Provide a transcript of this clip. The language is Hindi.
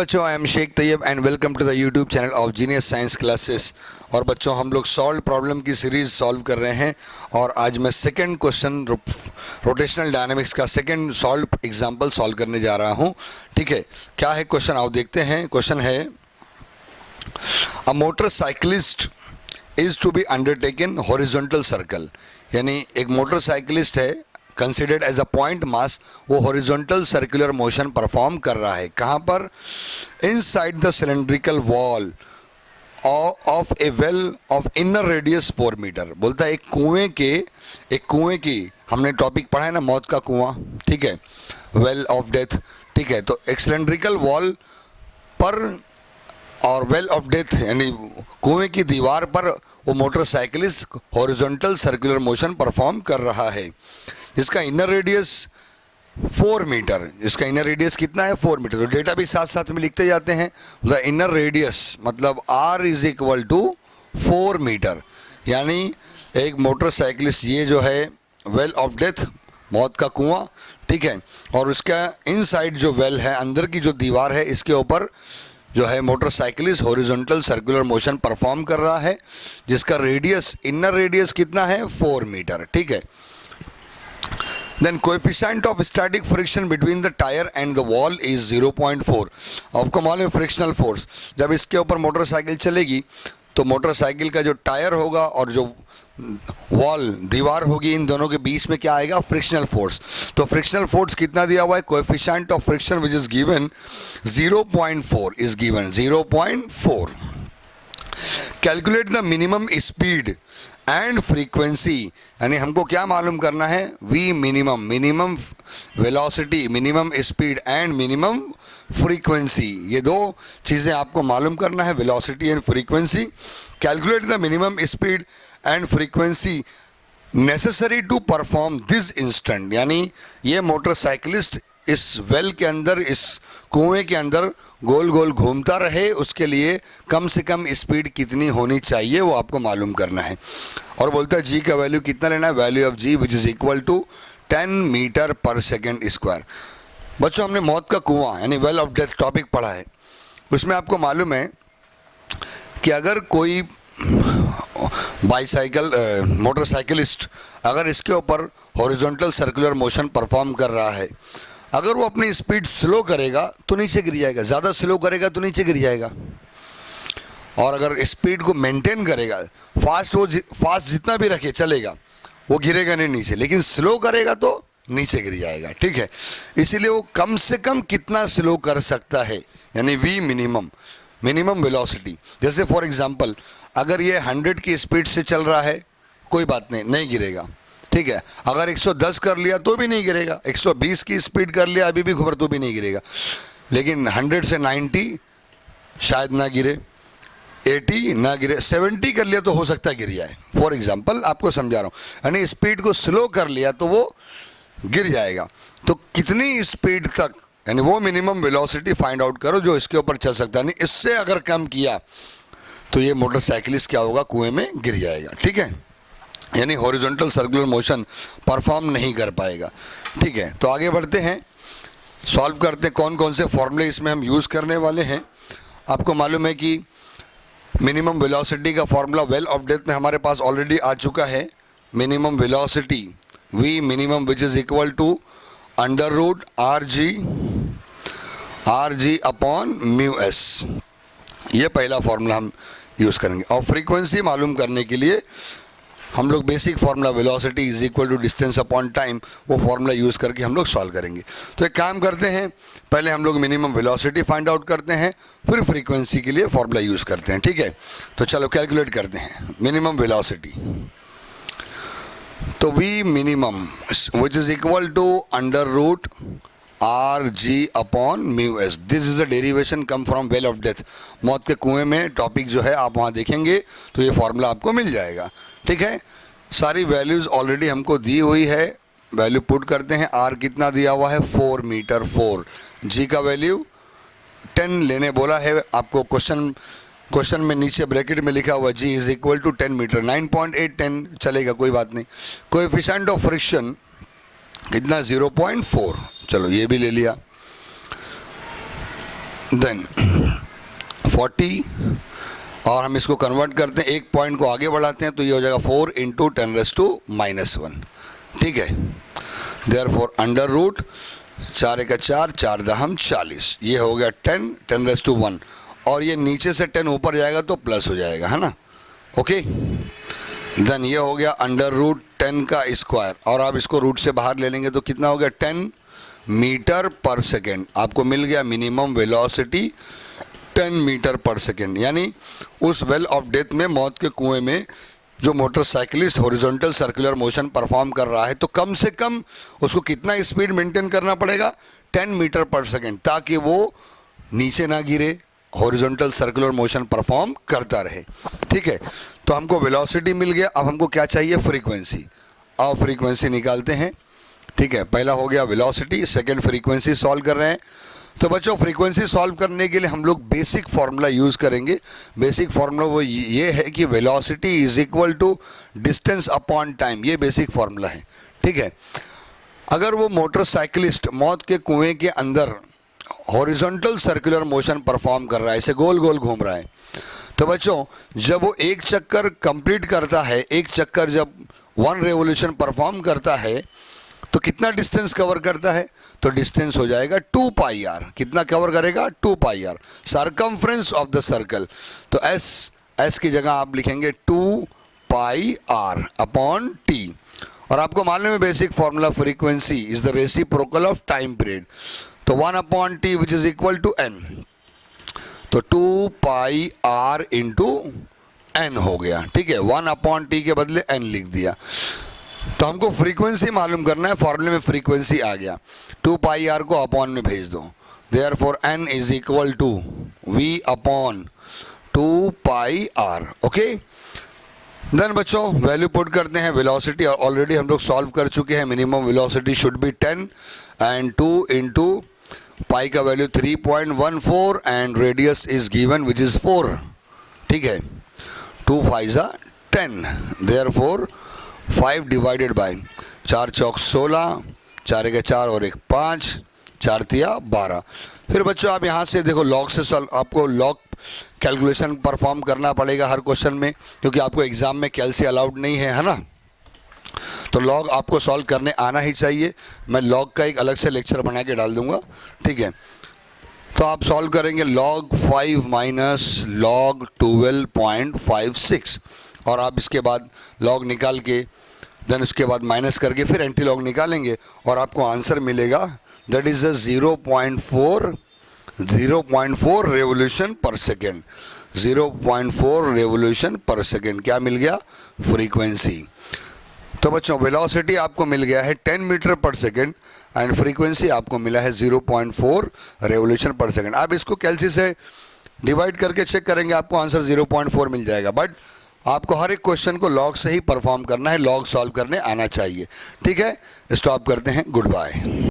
बच्चों, I am Shaikh Tayyab and welcome to the YouTube channel of Genius Science Classes. और बच्चों, हम लोग सॉल्व प्रॉब्लम की सीरीज़ सॉल्व कर रहे हैं और आज मैं सेकंड क्वेश्चन रोटेशनल डायनामिक्स का सेकंड सॉल्व एग्जांपल सॉल्व करने जा रहा हूं। ठीक है, क्या है क्वेश्चन आओ देखते हैं। क्वेश्चन है, a motorcyclist is to be undertaken horizontal circle. यानी एक मोटरसाइकिलिस्ट है, considered as a point mass, वो हॉरिजॉन्टल सर्कुलर मोशन परफॉर्म कर रहा है। कहाँ पर? Inside the cylindrical wall of A well of inner radius 4 metre. बोलता है एक कुएं की हमने टॉपिक पढ़ा है ना, मौत का कुआं, ठीक है, वेल ऑफ डेथ। ठीक है, तो एक सिलेंड्रिकल वॉल पर और वेल ऑफ डेथ यानी कुएं की दीवार पर वो motorcyclist horizontal circular motion perform कर रहा है, जिसका इनर रेडियस 4 मीटर। इसका इनर रेडियस कितना है? 4 मीटर। तो डेटा भी साथ साथ में लिखते जाते हैं। द इनर रेडियस मतलब R is equal to 4 metre. यानी एक मोटरसाइकिलिस्ट, ये जो है वेल ऑफ डेथ, मौत का कुआं, ठीक है, और उसका इनसाइड जो वेल है, अंदर की जो दीवार है, इसके ऊपर जो है motorcyclist horizontal circular motion perform कर रहा है, जिसका रेडियस, इनर रेडियस कितना है? 4 मीटर। ठीक है, then coefficient of static friction between the tire and the wall is 0.4। आपको मालूम है फ्रिक्शनल फोर्स, जब इसके ऊपर मोटरसाइकिल चलेगी तो मोटरसाइकिल का जो टायर होगा और जो वॉल दीवार होगी, इन दोनों के बीच में क्या आएगा? Frictional force. तो फ्रिक्शनल फोर्स कितना दिया हुआ है? Coefficient of friction which is given 0.4 is given 0.4। Calculate the minimum speed and frequency. यानी हमको क्या मालूम करना है? V minimum, minimum velocity, minimum speed and minimum frequency. ये दो चीज़ें आपको मालूम करना है, velocity and frequency. Calculate the minimum speed and frequency necessary to perform this instant. यानी ये मोटरसाइकिलिस्ट इस वेल के अंदर, इस कुएं के अंदर गोल गोल घूमता रहे, उसके लिए कम से कम स्पीड कितनी होनी चाहिए वो आपको मालूम करना है। और बोलता है जी का वैल्यू कितना लेना है? Value of G which is equal to 10 metre per second square. बच्चों, हमने मौत का कुआं यानी वेल ऑफ डेथ टॉपिक पढ़ा है, उसमें आपको मालूम है कि अगर कोई मोटरसाइकिलिस्ट अगर इसके ऊपर हॉरिजॉन्टल सर्कुलर मोशन परफॉर्म कर रहा है, अगर वो अपनी स्पीड स्लो करेगा तो नीचे गिर जाएगा, ज़्यादा स्लो करेगा तो नीचे गिर जाएगा, और अगर स्पीड को मेंटेन करेगा, फास्ट जितना भी रखे चलेगा, वो गिरेगा नहीं नीचे, लेकिन स्लो करेगा तो नीचे गिर जाएगा। ठीक है, इसीलिए वो कम से कम कितना स्लो कर सकता है, यानी वी मिनिमम वेलोसिटी। जैसे फॉर एग्जांपल, अगर ये 100 की स्पीड से चल रहा है, कोई बात नहीं गिरेगा। ठीक है, अगर 110 कर लिया तो भी नहीं गिरेगा, 120 की स्पीड कर लिया अभी भी घुबर तो भी नहीं गिरेगा, लेकिन 100 से 90 शायद ना गिरे, 80 ना गिरे, 70 कर लिया तो हो सकता है गिर जाए। फॉर एग्जांपल आपको समझा रहा हूँ, यानी स्पीड को स्लो कर लिया तो वो गिर जाएगा। तो कितनी स्पीड तक, यानी वो मिनिमम वेलोसिटी फाइंड आउट करो जो इसके ऊपर चल सकता है। नहीं, इससे अगर कम किया तो ये मोटरसाइकिलिस्ट क्या होगा? कुएं में गिर जाएगा। ठीक है, यानी हॉरिजॉन्टल सर्कुलर मोशन परफॉर्म नहीं कर पाएगा। ठीक है, तो आगे बढ़ते हैं, सॉल्व करते हैं कौन कौन से फॉर्मूले इसमें हम यूज़ करने वाले हैं। आपको मालूम है कि मिनिमम वेलोसिटी का फॉर्मूला वेल ऑफ डेथ में हमारे पास ऑलरेडी आ चुका है। Minimum velocity V minimum which is equal to under root R G upon mu S. ये पहला फॉर्मूला हम यूज़ करेंगे। और फ्रीक्वेंसी मालूम करने के लिए हम लोग basic formula velocity is equal to distance upon time, वो फार्मूला यूज़ करके हम लोग सॉल्व करेंगे। तो एक काम करते हैं, पहले हम लोग मिनिमम वेलोसिटी फाइंड आउट करते हैं, फिर फ्रीक्वेंसी के लिए फार्मूला यूज़ करते हैं। ठीक है, तो चलो कैलकुलेट करते हैं मिनिमम वेलोसिटी। तो V minimum which is equal to under root R G upon mu S. This is the derivation come from well of death. मौत के कुएं में टॉपिक जो है आप वहाँ देखेंगे तो ये फार्मूला आपको मिल जाएगा। ठीक है, सारी वैल्यूज़ ऑलरेडी हमको दी हुई है, वैल्यू पुट करते हैं। आर कितना दिया हुआ है? 4 मीटर 4। जी का वैल्यू 10 लेने बोला है आपको, क्वेश्चन में नीचे ब्रैकेट में लिखा हुआ जी इज इक्वल टू 10 मीटर, 9.810 चलेगा, कोई बात नहीं। कोएफिशिएंट ऑफ फ्रिक्शन कितना? 0.4। चलो ये भी ले लिया। देन 40 और हम इसको कन्वर्ट करते हैं, एक पॉइंट को आगे बढ़ाते हैं तो ये हो जाएगा 4 इंटू 10⁻⁻1। ठीक है, देयरफॉर अंडर रूट 4 × 4 4 दहम 40, ये हो गया 10⁻1 और ये नीचे से 10 ऊपर जाएगा तो प्लस हो जाएगा, है ना। ओके, देन ये हो गया अंडर रूट 10 का स्क्वायर और आप इसको रूट से बाहर ले लेंगे तो कितना हो गया 10 मीटर पर सेकेंड। आपको मिल गया minimum velocity 10 metre per second, यानी उस वेल ऑफ डेथ में, मौत के कुएं में जो motorcyclist horizontal circular motion perform कर रहा है तो कम से कम उसको कितना स्पीड मेंटेन करना पड़ेगा 10 मीटर पर सेकेंड, ताकि वो नीचे ना गिरे, हॉरिजॉन्टल सर्कुलर मोशन परफॉर्म करता रहे। ठीक है, तो हमको वेलोसिटी मिल गया। अब हमको क्या चाहिए, फ्रीक्वेंसी। अब फ्रीक्वेंसी निकालते हैं। ठीक है, पहला हो गया वेलोसिटी, सेकंड फ्रीक्वेंसी सॉल्व कर रहे हैं। तो बच्चों फ्रीक्वेंसी सॉल्व करने के लिए हम लोग बेसिक फार्मूला यूज़ करेंगे। बेसिक फार्मूला वो ये है कि velocity is equal to distance upon time, ये बेसिक फार्मूला है। ठीक है, अगर वो मोटरसाइकिलिस्ट मौत के कुएं के अंदर हॉरिजॉन्टल सर्कुलर मोशन परफॉर्म कर रहा है, ऐसे गोल गोल घूम रहा है, तो बच्चों जब वो एक चक्कर कंप्लीट करता है, एक चक्कर जब 1 रेवोल्यूशन परफॉर्म करता है तो कितना डिस्टेंस कवर करता है, तो डिस्टेंस हो जाएगा 2πr। कितना कवर करेगा, 2πr, circumference of the circle. तो एस की जगह आप लिखेंगे 2πr अपॉन टी। और आपको मालूम है basic formula, frequency is the reciprocal of time period, तो 1 upon T which is equal to n, तो 2πr इंटू n हो गया। ठीक है, 1 अपॉन टी के बदले n लिख दिया। तो हमको फ्रीक्वेंसी मालूम करना है, फॉर्मूले में फ्रीक्वेंसी आ गया, 2πr को अपॉन में भेज दो, therefore n is equal to v upon 2πr। Okay, then बच्चों वैल्यू पुट करते हैं। वेलोसिटी ऑलरेडी हम लोग सॉल्व कर चुके हैं, minimum velocity should be 10 and 2 into pi का value 3.14 and radius is given which is 4। ठीक है, 2 5 10, देयरफॉर 5 डिवाइडेड बाय 4 चौक 16, 4 × 4 और 1 5, 4 तिया 12। फिर बच्चों आप यहाँ से देखो लॉग से सॉल्व, आपको लॉग कैलकुलेशन परफॉर्म करना पड़ेगा हर क्वेश्चन में, क्योंकि आपको एग्जाम में कैलसी अलाउड नहीं है ना। तो लॉग आपको सॉल्व करने आना ही चाहिए। मैं लॉग का एक अलग से लेक्चर बना के डाल दूंगा। ठीक है, तो आप सॉल्व करेंगे log 5 माइनस log 12.56 और आप इसके बाद लॉग निकाल के देन उसके बाद माइनस करके फिर एंटी लॉग निकालेंगे और आपको आंसर मिलेगा, दैट इज 0.4 रेवोल्यूशन पर सेकेंड। 0.4 रेवोल्यूशन पर सेकेंड क्या मिल गया, फ्रीक्वेंसी। तो बच्चों वेलोसिटी आपको मिल गया है 10 metre per second and frequency आपको मिला है 0.4 रेवोल्यूशन पर सेकेंड। आप इसको कैलसी से डिवाइड करके चेक करेंगे, आपको आंसर 0.4 मिल जाएगा। बट आपको हर एक क्वेश्चन को लॉग से ही परफॉर्म करना है, लॉग सॉल्व करने आना चाहिए। ठीक है, स्टॉप करते हैं, गुड बाय।